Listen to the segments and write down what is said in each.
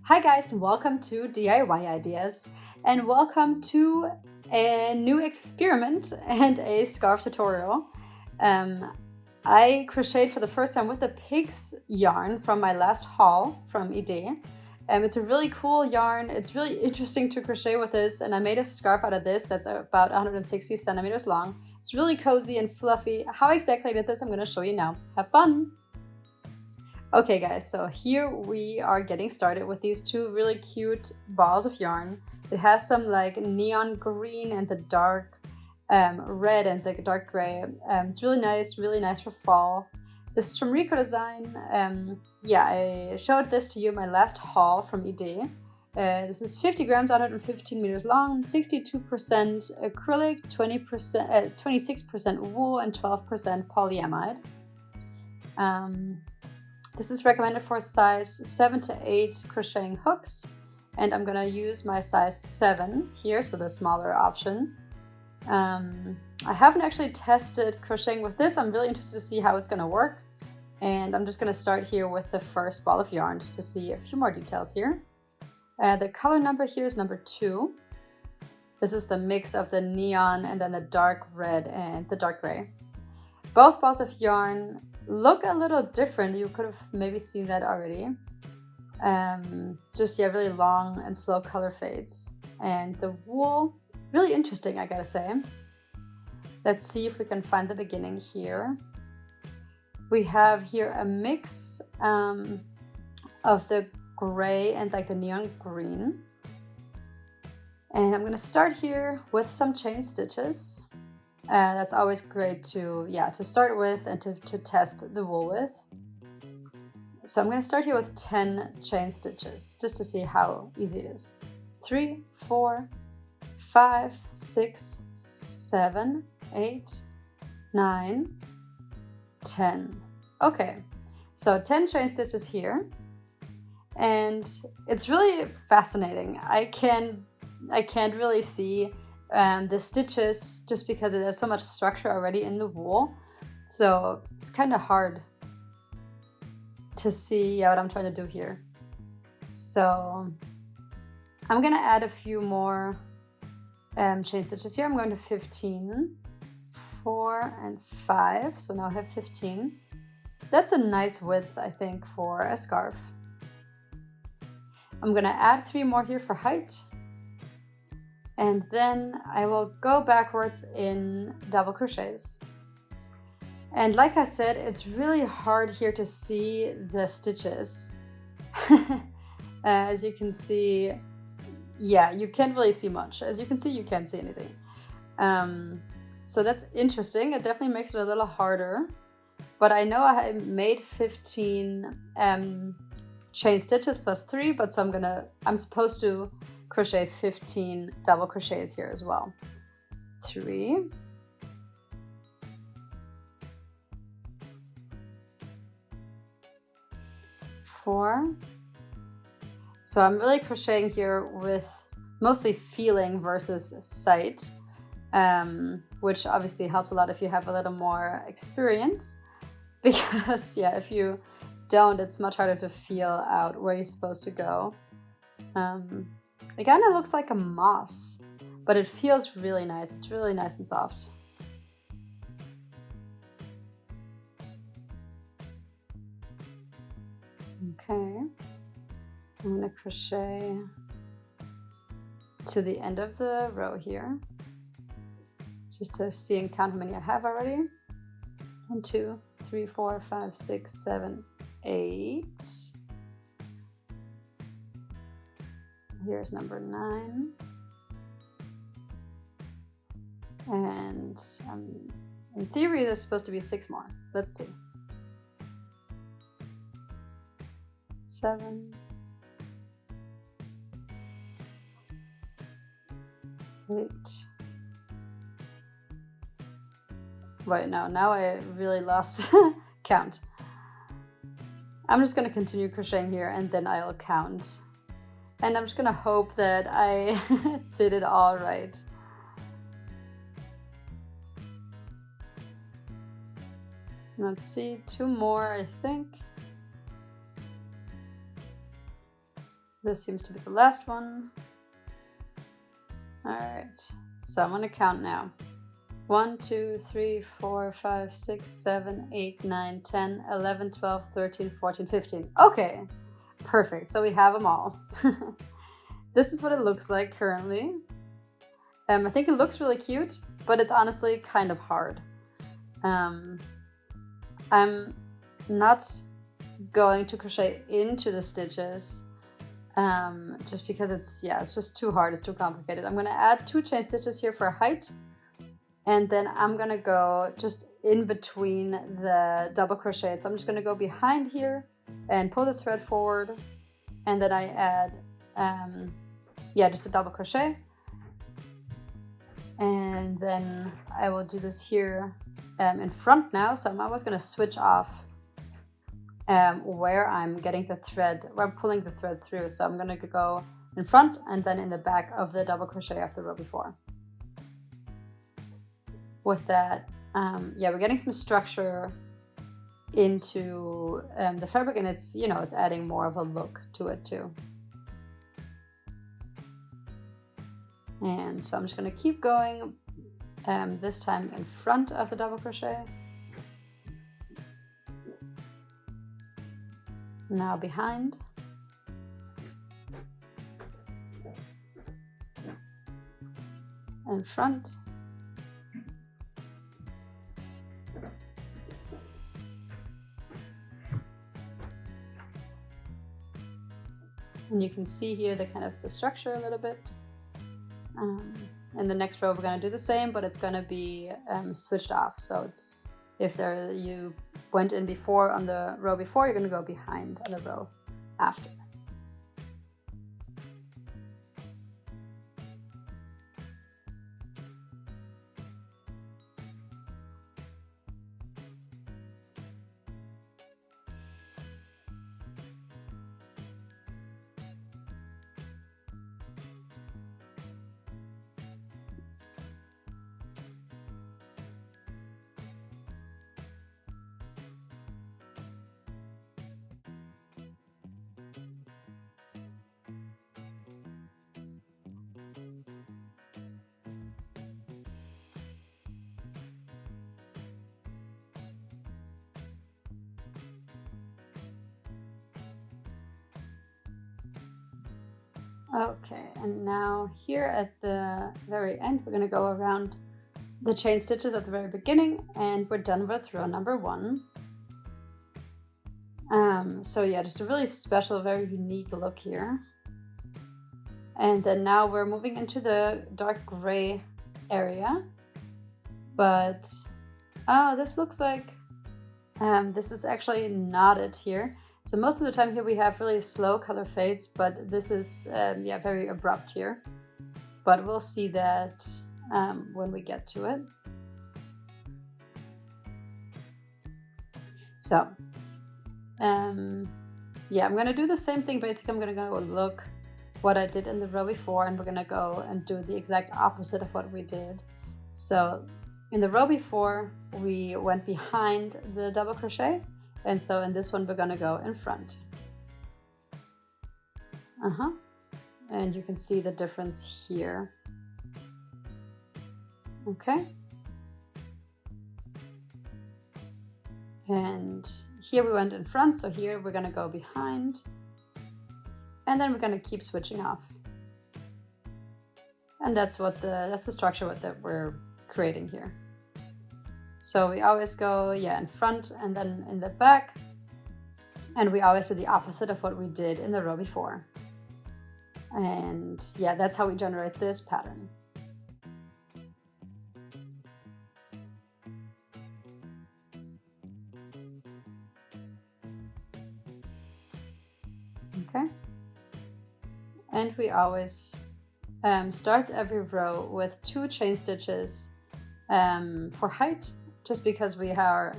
Hi guys, welcome to DIY Ideas and welcome to a new experiment and a scarf tutorial. I crocheted for the first time with the pigs yarn from my last haul from Idee. It's a really cool yarn. It's really interesting to crochet with this, and I made a scarf out of this that's about 160 centimeters long. It's really cozy and fluffy. How exactly I did this, I'm going to show you now. Have fun! Okay guys, so here we are getting started with these two really cute balls of yarn. It has some like neon green and the dark red and the dark gray. It's really nice for fall. This is from Rico Design. I showed this to you in my last haul from Idee. This is 50 grams, 115 meters long, 62% acrylic, 26% wool, and 12% polyamide. This is recommended for size 7 to 8 crocheting hooks, and I'm gonna use my size 7 here, so the smaller option. I haven't actually tested crocheting with this. I'm really interested to see how it's gonna work, and I'm just gonna start here with the first ball of yarn just to see a few more details here. The color number here is number 2. This is the mix of the neon and then the dark red and the dark gray. Both balls of yarn look a little different. You could have maybe seen that already. Really long and slow color fades. And the wool, really interesting, I gotta say. Let's see if we can find the beginning here. We have here a mix of the gray and like the neon green. And I'm gonna start here with some chain stitches. That's always great to start with and to test the wool with. So I'm going to start here with 10 chain stitches just to see how easy it is. 3, 4, 5, 6, 7, 8, 9, 10. Okay, so 10 chain stitches here. And it's really fascinating. I can't really see the stitches just because there's so much structure already in the wool, so it's kind of hard to see what I'm trying to do here. So I'm gonna add a few more chain stitches here. I'm going to 15, 4 and 5, so now I have 15. That's a nice width, I think, for a scarf. I'm gonna add 3 more here for height. And then I will go backwards in double crochets. And like I said, it's really hard here to see the stitches. As you can see, you can't really see much. As you can see, you can't see anything. So that's interesting. It definitely makes it a little harder. But I know I made 15 chain stitches plus 3, but so I'm supposed to crochet 15 double crochets here as well. 3, 4. So I'm really crocheting here with mostly feeling versus sight, which obviously helps a lot if you have a little more experience, because if you don't, it's much harder to feel out where you're supposed to go. It kind of looks like a moss, but it feels really nice. It's really nice and soft. Okay, I'm going to crochet to the end of the row here, just to see and count how many I have already. 1, 2, 3, 4, 5, 6, 7, 8. Here's number 9. And in theory, there's supposed to be 6 more. Let's see. 7, 8. Wait, no, now I really lost count. I'm just going to continue crocheting here and then I'll count. And I'm just gonna hope that I did it all right. Let's see, 2 more, I think. This seems to be the last one. All right, so I'm gonna count now. 1, 2, 3, 4, 5, 6, 7, 8, 9, 10, 11, 12, 13, 14, 15. Okay, perfect. So we have them all. This is what it looks like currently. I think it looks really cute, but it's honestly kind of hard. I'm not going to crochet into the stitches just because it's just too hard, it's too complicated. I'm gonna add 2 chain stitches here for height, and then I'm gonna go just in between the double crochet. So I'm just gonna go behind here and pull the thread forward, and then I add just a double crochet, and then I will do this here in front now. So I'm always gonna switch off where I'm getting the thread, where I'm pulling the thread through. So I'm gonna go in front and then in the back of the double crochet of the row before. With that, we're getting some structure into the fabric, and it's, it's adding more of a look to it too. And so I'm just gonna keep going, this time in front of the double crochet. Now behind. In front. And you can see here the kind of the structure a little bit. In the next row we're going to do the same, but it's going to be switched off. So it's, if you went in before on the row before, you're going to go behind on the row after. Okay, and now here at the very end, we're going to go around the chain stitches at the very beginning, and we're done with row number 1. So yeah, just a really special, very unique look here. And then now we're moving into the dark gray area. But, oh, this looks like, this is actually knotted here. So most of the time here we have really slow color fades, but this is very abrupt here. But we'll see that when we get to it. So, I'm gonna do the same thing. Basically, I'm gonna go look what I did in the row before, and we're gonna go and do the exact opposite of what we did. So in the row before, we went behind the double crochet. And so in this one, we're gonna go in front. And you can see the difference here. Okay. And here we went in front, so here we're gonna go behind. And then we're gonna keep switching off. And that's the structure that we're creating here. So we always go, in front and then in the back. And we always do the opposite of what we did in the row before. And that's how we generate this pattern. Okay. And we always start every row with 2 chain stitches for height, just because we are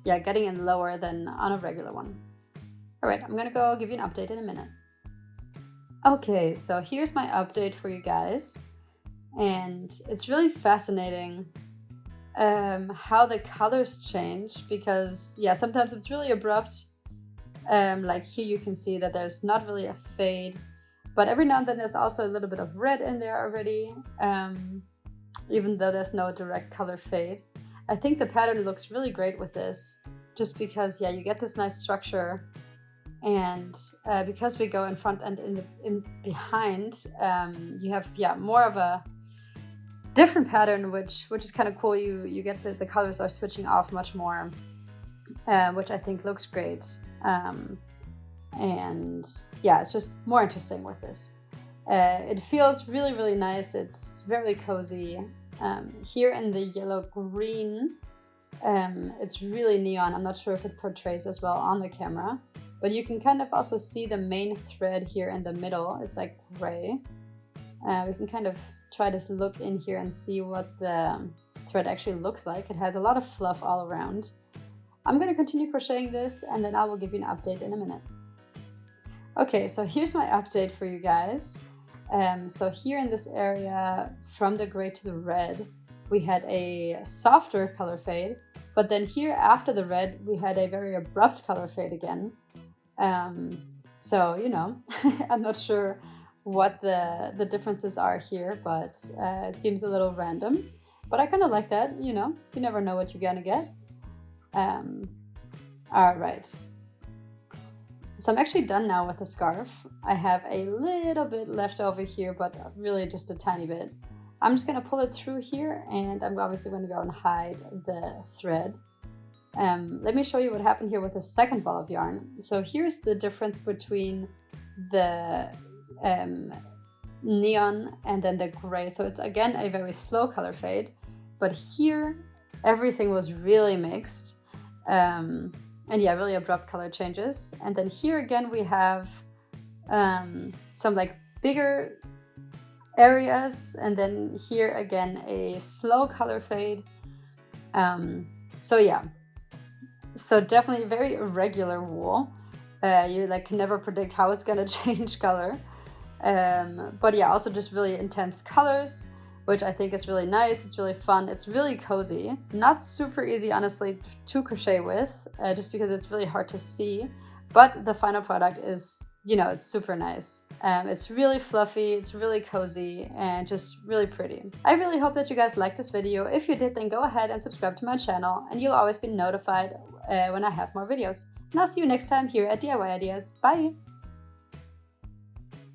getting in lower than on a regular one. All right, I'm gonna go give you an update in a minute. Okay, so here's my update for you guys. And it's really fascinating how the colors change, because sometimes it's really abrupt. Like here you can see that there's not really a fade. But every now and then there's also a little bit of red in there already, even though there's no direct color fade. I think the pattern looks really great with this, just because, yeah, you get this nice structure, and because we go in front and in behind, you have, yeah, more of a different pattern, which is kind of cool. You get the colors are switching off much more, which I think looks great. And yeah, it's just more interesting with this. It feels really, really nice. It's very cozy. Here in the yellow green, it's really neon. I'm not sure if it portrays as well on the camera, but you can kind of also see the main thread here in the middle. It's like gray. We can kind of try to look in here and see what the thread actually looks like. It has a lot of fluff all around. I'm going to continue crocheting this, and then I will give you an update in a minute. Okay, so here's my update for you guys. So here in this area, from the gray to the red, we had a softer color fade, but then here after the red, we had a very abrupt color fade again. So, you know, I'm not sure what the differences are here, but it seems a little random. But I kind of like that, you know, you never know what you're gonna get. All right. So I'm actually done now with the scarf. I have a little bit left over here, but really just a tiny bit. I'm just gonna pull it through here, and I'm obviously gonna go and hide the thread. Let me show you what happened here with the second ball of yarn. So here's the difference between the neon and then the gray. So it's again a very slow color fade, but here everything was really mixed. And yeah, really abrupt color changes. And then here again we have some like bigger areas, and then here again a slow color fade. So yeah, so definitely very irregular wool. You like can never predict how it's gonna change color. But yeah, also just really intense colors, which I think is really nice. It's really fun. It's really cozy. Not super easy, honestly, to crochet with, just because it's really hard to see. But the final product is, you know, it's super nice. It's really fluffy, it's really cozy, and just really pretty. I really hope that you guys liked this video. If you did, then go ahead and subscribe to my channel, and you'll always be notified when I have more videos. And I'll see you next time here at DIY Ideas. Bye!